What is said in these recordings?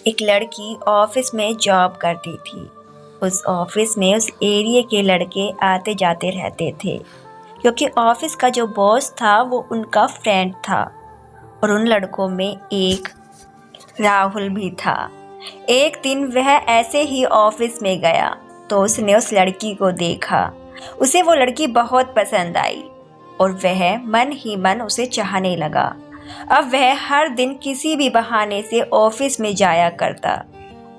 एक लड़की ऑफिस में जॉब करती थी। उस ऑफिस में उस एरिया के लड़के आते जाते रहते थे, क्योंकि ऑफिस का जो बॉस था वो उनका फ्रेंड था। और उन लड़कों में एक राहुल भी था। एक दिन वह ऐसे ही ऑफिस में गया तो उसने उस लड़की को देखा। उसे वो लड़की बहुत पसंद आई और वह मन ही मन उसे चाहने लगा। अब वह हर दिन किसी भी बहाने से ऑफिस में जाया करता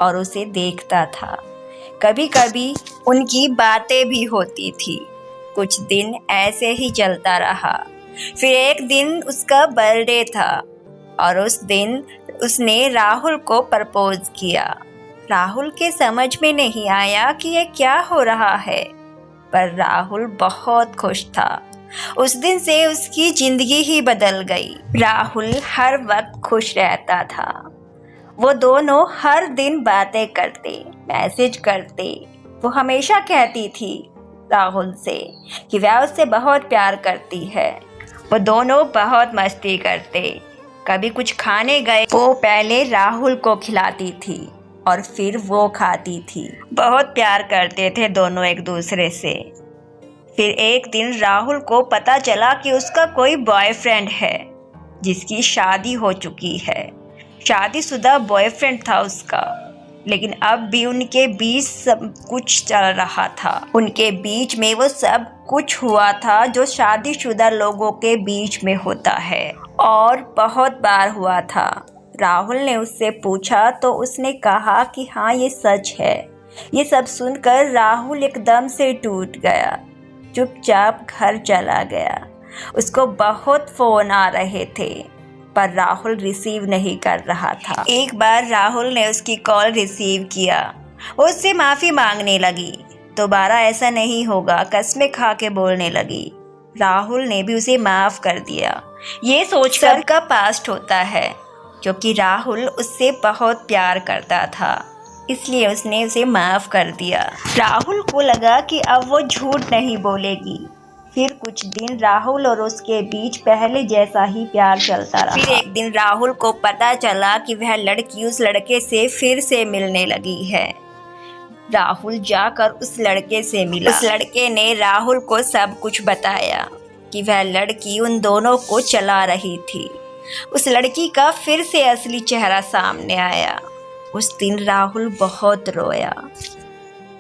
और उसे देखता था। कभी कभी उनकी बातें भी होती थी। कुछ दिन ऐसे ही चलता रहा। फिर एक दिन उसका बर्थडे था और उस दिन उसने राहुल को प्रपोज किया। राहुल के समझ में नहीं आया कि ये क्या हो रहा है, पर राहुल बहुत खुश था। उस दिन से उसकी जिंदगी ही बदल गई। राहुल हर वक्त खुश रहता था। वो दोनों हर दिन बातें करते, मैसेज करते। वो हमेशा कहती थी राहुल से कि वह उससे बहुत प्यार करती है। वो दोनों बहुत मस्ती करते। कभी कुछ खाने गए, वो पहले राहुल को खिलाती थी और फिर वो खाती थी। बहुत प्यार करते थे दोनों एक दूसरे से। फिर एक दिन राहुल को पता चला कि उसका कोई बॉयफ्रेंड है जिसकी शादी हो चुकी है। शादीशुदा बॉयफ्रेंड था उसका, लेकिन अब भी उनके बीच सब कुछ चल रहा था। उनके बीच में वो सब कुछ हुआ था जो शादीशुदा लोगों के बीच में होता है, और बहुत बार हुआ था। राहुल ने उससे पूछा तो उसने कहा कि हाँ, ये सच है। ये सब सुनकर राहुल एकदम से टूट गया, चुपचाप घर चला गया। उसको बहुत फ़ोन आ रहे थे पर राहुल रिसीव नहीं कर रहा था। एक बार राहुल ने उसकी कॉल रिसीव किया। वो उससे माफ़ी मांगने लगी, दोबारा ऐसा नहीं होगा, कस्में खा के बोलने लगी। राहुल ने भी उसे माफ़ कर दिया। ये सोचकर सबका पास्ट होता है, क्योंकि राहुल उससे बहुत प्यार करता था, इसलिए उसने उसे माफ़ कर दिया। राहुल को लगा कि अब वो झूठ नहीं बोलेगी। फिर कुछ दिन राहुल और उसके बीच पहले जैसा ही प्यार चलता रहा। फिर एक दिन राहुल को पता चला कि वह लड़की उस लड़के से फिर से मिलने लगी है। राहुल जाकर उस लड़के से मिला। उस लड़के ने राहुल को सब कुछ बताया कि वह लड़की उन दोनों को चला रही थी। उस लड़की का फिर से असली चेहरा सामने आया। उस दिन राहुल बहुत रोया।